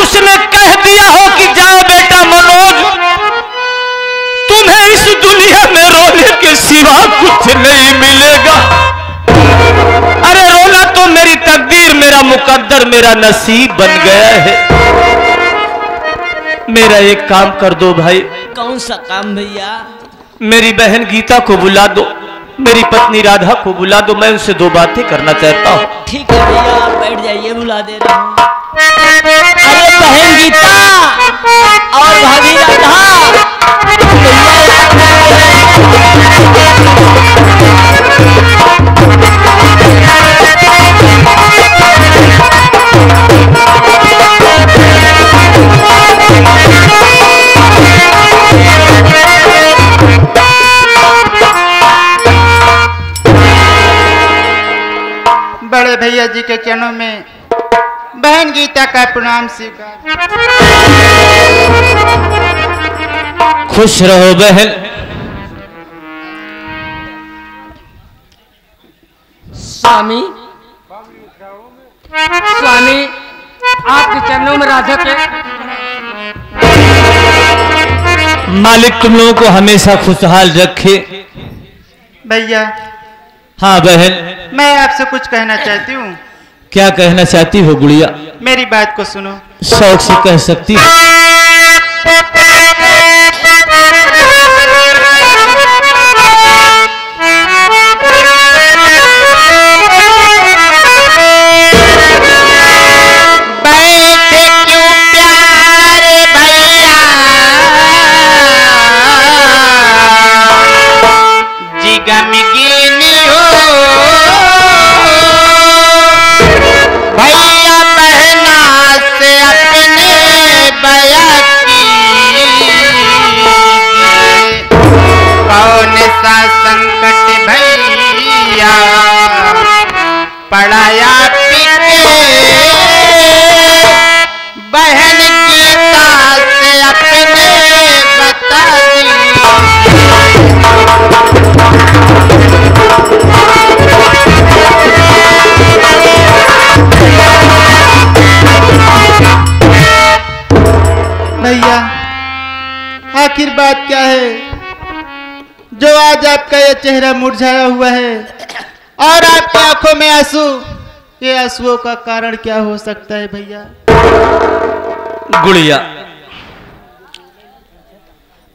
उसने कह दिया हो कि जाओ बेटा मनोज, तुम्हें इस दुनिया में रोने के सिवा कुछ नहीं मिलेगा। अरे रोना तो मेरी तकदीर, मेरा मुकद्दर, मेरा नसीब बन गया है। मेरा एक काम कर दो भाई। कौन सा काम भैया? मेरी बहन गीता को बुला दो, मेरी पत्नी राधा को बुला दो, मैं उनसे 2 बातें करना चाहता हूँ। ठीक है भैया, आप बैठ जाइए, बुला दे रहा हूँ। अरे बहन गीता और भाभी राधा, बड़े भैया जी के चरणों में बहन गीता का प्रणाम स्वीकार। खुश रहो बहन। स्वामी, स्वामी आपके चरणों में राधा के। मालिक तुम लोगों को हमेशा खुशहाल रखे। भैया। हाँ बहन, मैं आपसे कुछ कहना चाहती हूँ। क्या कहना चाहती हो गुड़िया? मेरी बात को सुनो। शौक से कह सकती हो। पढ़ाया बहन गीता से अपने बता दी। भैया आखिर बात क्या है जो आज आपका ये चेहरा मुरझाया हुआ है और आपकी आंखों में आंसू? ये आंसुओं का कारण क्या हो सकता है भैया? गुड़िया,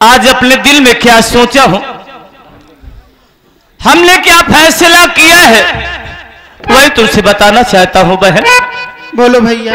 आज अपने दिल में क्या सोचा हूं, हमने क्या फैसला किया है, वही तुमसे बताना चाहता हूं बहन। बोलो भैया।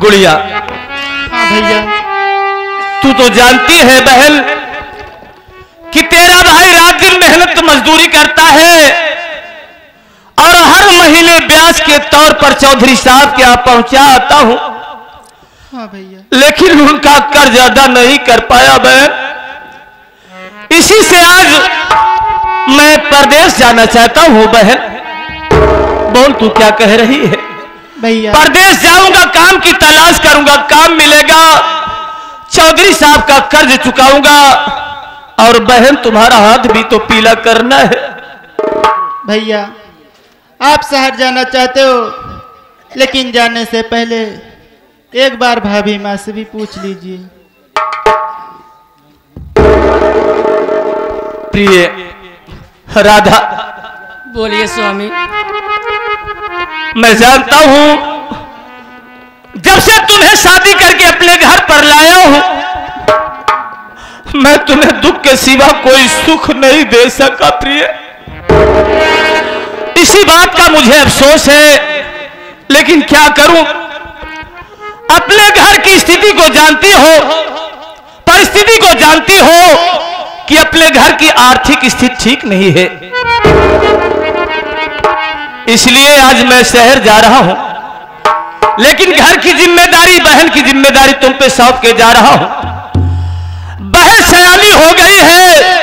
गुड़िया, हाँ भैया। तू तो जानती है बहन कि तेरा भाई रात दिन मेहनत मजदूरी करता है और हर महीने ब्याज के तौर पर चौधरी साहब के यहाँ पहुंचा आता हूं। हाँ भैया। लेकिन उनका कर्ज अदा नहीं कर पाया बहन। इसी से आज मैं परदेश जाना चाहता हूं बहन। बोल तू क्या कह रही है? भैया परदेश जाऊंगा, काम की तलाश करूंगा, काम मिलेगा, चौधरी साहब का कर्ज चुकाऊंगा और बहन तुम्हारा हाथ भी तो पीला करना है। भैया आप शहर जाना चाहते हो, लेकिन जाने से पहले एक बार भाभी माँ से भी पूछ लीजिए। प्रिय राधा, बोलिए स्वामी। मैं जानता हूं जब से तुम्हें शादी करके अपने घर पर लाया हूं, मैं तुम्हें दुख के सिवा कोई सुख नहीं दे सका प्रिय। इसी बात का मुझे अफसोस है, लेकिन क्या करूं। अपने घर की स्थिति को जानती हो, परिस्थिति को जानती हो कि अपने घर की आर्थिक स्थिति ठीक नहीं है। इसलिए आज मैं शहर जा रहा हूं, लेकिन घर की जिम्मेदारी, बहन की जिम्मेदारी तुम पे सौंप के जा रहा हूं। बहन सयानी हो गई है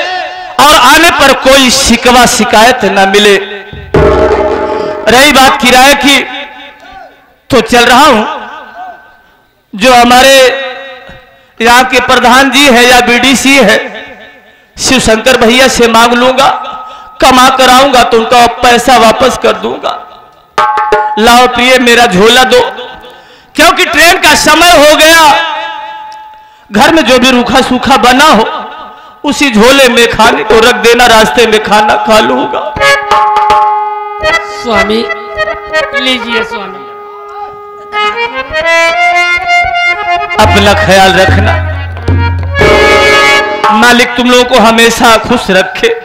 और आने पर कोई शिकवा शिकायत न मिले। रही बात किराए की, तो चल रहा हूं। जो हमारे यहाँ के प्रधान जी है या बीडीसी है, शिव शंकर भैया से मांग लूंगा, कमा कर आऊंगा तो उनका पैसा वापस कर दूंगा। लाओ प्रिय मेरा झोला दो, क्योंकि ट्रेन का समय हो गया। घर में जो भी रूखा सूखा बना हो उसी झोले में खाने को रख देना, रास्ते में खाना खा लूंगा। स्वामी लीजिए स्वामी। अपना ख्याल रखना, मालिक तुम लोगों को हमेशा खुश रखे।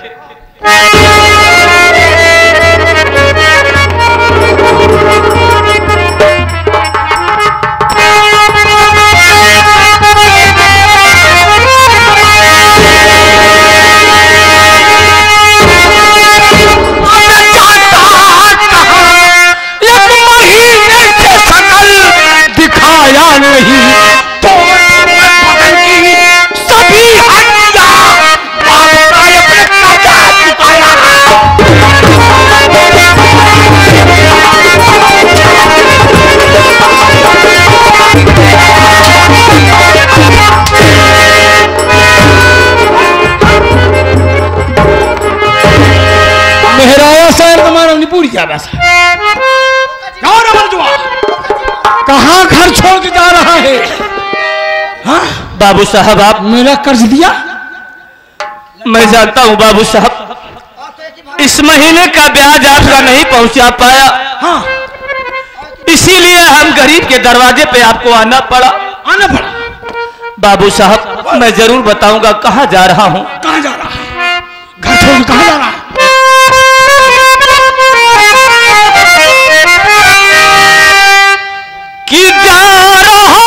पूरी क्या बस कहाँ घर छोड़ के जा रहा है? हाँ? बाबू साहब आप मेरा कर्ज दिया? मैं जानता हूँ बाबू साहब, इस महीने का ब्याज आपका नहीं पहुंचा पाया। हाँ। इसीलिए हम गरीब के दरवाजे पे आपको आना पड़ा। बाबू साहब मैं जरूर बताऊंगा कहाँ जा रहा हूँ। कहाँ जा रहा है? घर छोड़ के कहाँ जा रहा है? कि जा रहा हूँ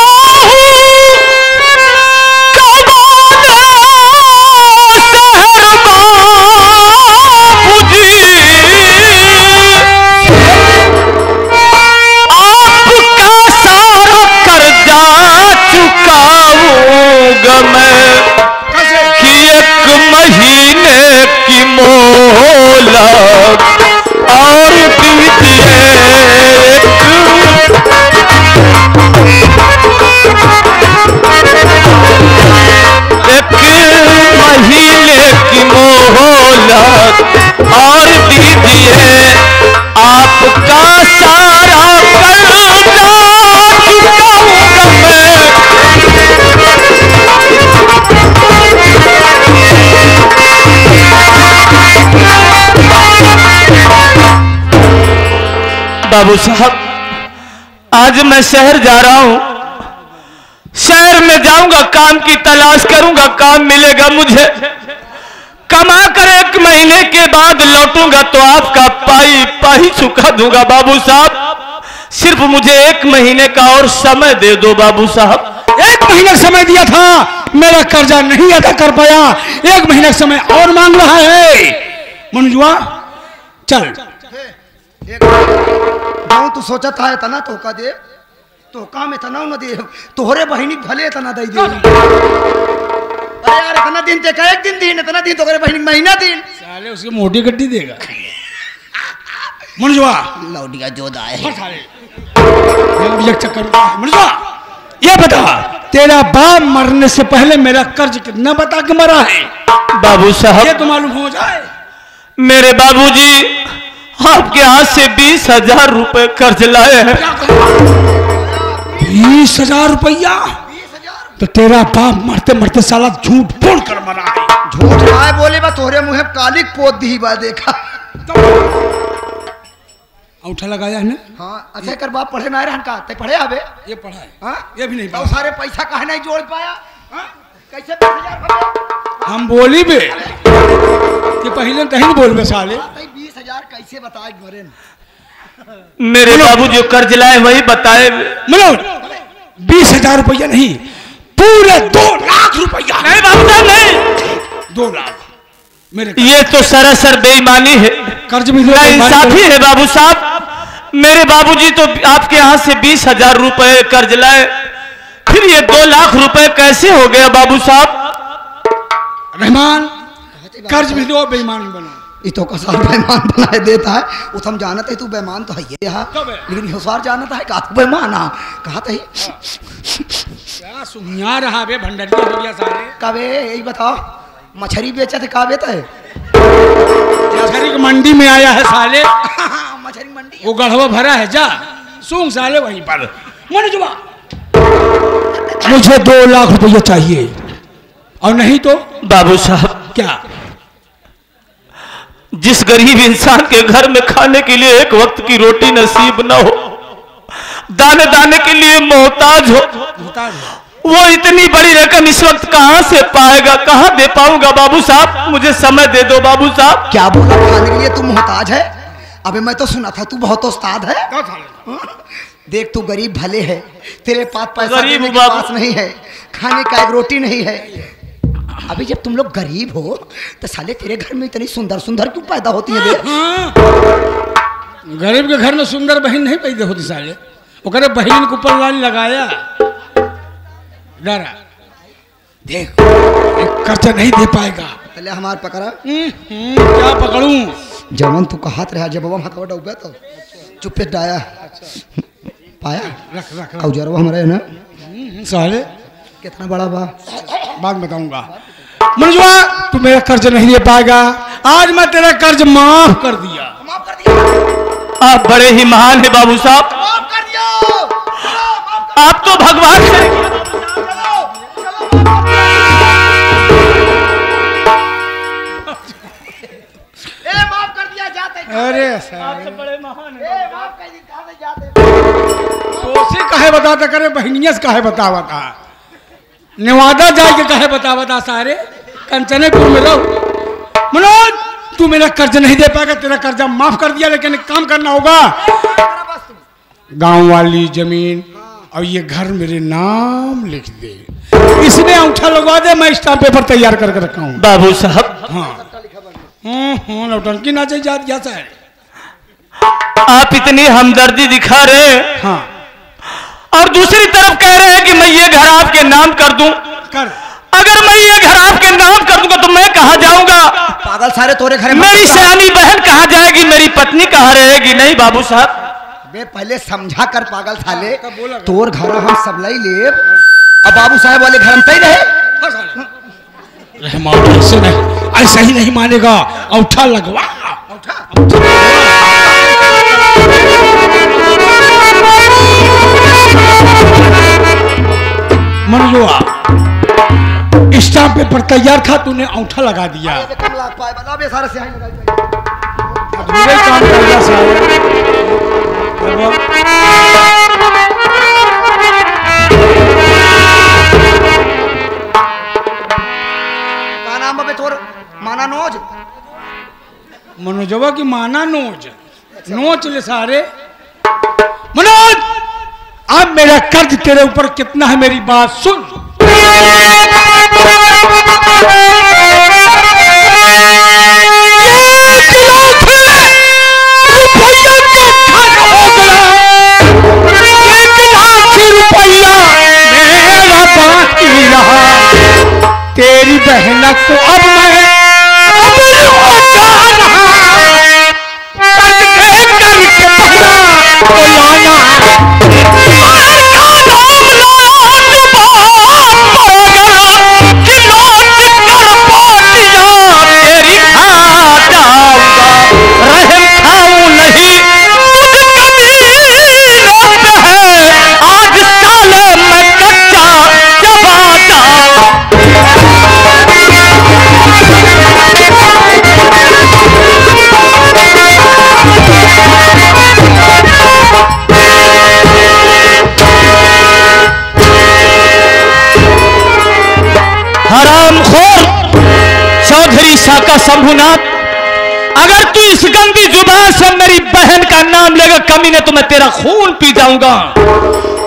शहर बाबूजी, आपका सारा कर्जा चुकाऊंगा मैं, कि 1 महीने की मोहलत और दीजिए। महीने की मोहलत और दीजिए, आपका सारा कर्जा चुकाऊंगा मैं। बाबू साहब आज मैं शहर जा रहा हूं। शहर में जाऊंगा, काम की तलाश करूंगा, काम मिलेगा मुझे। कमा कर 1 महीने के बाद लौटूंगा तो आपका पाई चुका दूंगा। बाबू साहब सिर्फ मुझे 1 महीने का और समय दे दो। बाबू साहब 1 महीने समय दिया था, मेरा कर्जा नहीं अदा कर पाया, 1 महीने समय और मांग रहा है। मंजुआ चल तू सोचा था इतना तो का दे, तो काम इतना न दे, तोहरे बहिनी भले इतना दे दे। अरे यार इतना दिन ते का 1 दिन दिन, इतना दिन तोहरे बहिनी महीना दिन। साले उसकी मोटी गड्डी देगा। मंजुआ लौडिया जोदा है चक्कर। मंजुआ ये बता, तेरा बाप मरने से पहले मेरा कर्ज कितना बता के मरा है? बाबू साहब ये तो मालूम हो जाए। मेरे बाबूजी आपके हाथ से 20,000 रुपए कर्ज लाए हैं। 20,000 रुपया? तो तेरा बाप मरते मरते साला झूठ बोल कर मरा है। झूठ आए बोले बा तोरे मुंह कालिक पोत दी बा देखा। अंगूठा लगाया है ना? हाँ अच्छा कर बाप पढ़े ना रहन का ते पढ़े आवे? ये पढ़ा है। हाँ ये भी नहीं तो पढ़ा। सारे पैसा काहे नहीं जोड़ पाया? हाँ? कैसे 20,000 भरे? हम बोली बे कि पहले नहीं बोल साले। 20,000 कैसे बताए घरे? मेरे बाबू जो कर्ज लाए वही बताए। मनोज 20,000 रुपया नहीं, पूरे 2 लाख रुपया। नहीं बाबू साहब नहीं, 2 लाख मेरे ये तो सरासर बेईमानी है, कर्ज भी ना इंसाफी है बाबू साहब। मेरे बाबूजी तो आपके यहाँ से 20,000 रुपए कर्ज लाए, फिर ये 2 लाख रुपए कैसे हो गया बाबू साहब? रहमान कर्ज भी दो, बेईमान बनो। ये तो कसा बेईमान बनाए देता है। वो हम जानते है तू बेईमान तो है ये यहाँ, कब है? लेकिन होशियार जानता है का तू बेईमान आ कहा था क्या सुनिया रहा बे, भंडरिया हो गया सारे। कबे यही बताओ मछली बेचा थे का बेता है? मछली की मंडी में आया है साले। मछली मंडी वो गढ़वा भरा है, जा सूंघ साले वहीं पर। मनोजवा मुझे 2 लाख रुपया चाहिए, और नहीं तो बाबू साहब, क्या? जिस गरीब इंसान के घर में खाने के लिए एक वक्त की रोटी नसीब न हो, दाने दाने के लिए मोहताज हो, वो इतनी बड़ी रकम इस वक्त कहां से पाएगा, कहां दे पाऊंगा बाबू साहब? मुझे समय दे दो बाबू साहब। क्या बोला खाने के लिए तू मोहताज है? अबे मैं तो सुना था तू बहुत उस्ताद है। देख तू गरीब भले है, तेरे पास पैसा गरीब देने के बाबू। पास नहीं है, खाने का एक रोटी नहीं है। अभी जब तुम लोग गरीब हो तो साले तेरे घर में इतनी सुंदर सुंदर क्यों पैदा होती है? गरीब के घर में सुंदर बहन नहीं पैदा होती साले। वो करे बहन के ऊपर लाल लगाया डरा, देख कर्जा नहीं दे पाएगा। पहले हमार पकड़ा क्या पकड़ूं? जवन तू कहत रहा जब हम हथवा डूबे तो चुप्पे डाया पाया रख रख रख। औजरवा हमारे है ना साले कितना बड़ा बा? बाद में बताऊंगा। मनोजवा तू मेरा कर्ज नहीं दे पाएगा, आज मैं तेरा कर्ज माफ कर दिया। माफ कर दिया, आप बड़े ही महान है बाबू साहब, माफ कर दिया। आप तो भगवान हैं। माफ कर दिया जाते। अरे साले बड़े महान माफ कर दी जाते। दोषी काहे बताता करे, बहनिया से काहे बतावता, नेवादा जाके काहे बतावता सारे, कंचनेपुर में रहो। मनोज तू मेरा कर्ज नहीं दे पाएगा, तेरा कर्जा माफ कर दिया, लेकिन एक काम करना होगा, गांव वाली जमीन और ये घर मेरे नाम लिख दे, इसमें अंगूठा लगवा दे, मैं स्टाम्प पेपर तैयार करके रखा हूँ। बाबू साहब, हाँ नौटंकी ना चाहिए जात जैसा है। आप इतनी हमदर्दी दिखा रहे हैं, हाँ और दूसरी तरफ कह रहे हैं कि मैं ये घर आपके नाम कर दूं। कर। अगर मैं ये घर आपके नाम कर दूंगा तो मैं कहां जाऊंगा? पागल सारे तोरे घर में मेरी सयानी बहन कहां जाएगी? मेरी पत्नी कहां रहेगी? नहीं बाबू साहब, बे पहले समझा कर पागल साले, तोर घर हम सब लाई ले, अब बाबू साहब वाले घर हम तय रहे। रहमान ऐसे नहीं, ऐसा ही नहीं मानेगा, अंगूठा लगवा। मनोजवा स्टाम्प पेपर तैयार था, तूने अंगूठा लगा दिया। कम लाग पाए बता बे सारे से लगा जाए। अधूरे काम कर दिया साहब। का नाम बे तोर? माना नोज? मनोजवा की माना नोच नोच ले सारे। मनोज अब मेरा कर्ज तेरे ऊपर कितना है, मेरी बात सुन। तेरी बहन को अब मैं का शंभुनाथ, अगर तू इस गंदी जुबान से मेरी बहन का नाम लेगा कमीने, तो मैं तेरा खून पी जाऊंगा,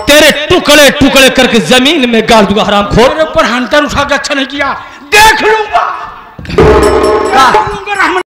तेरे टुकड़े टुकड़े करके जमीन में गाड़ दूंगा हरामखोर। मेरे ऊपर हंटर उठा के अच्छा नहीं किया, देख लूंगा।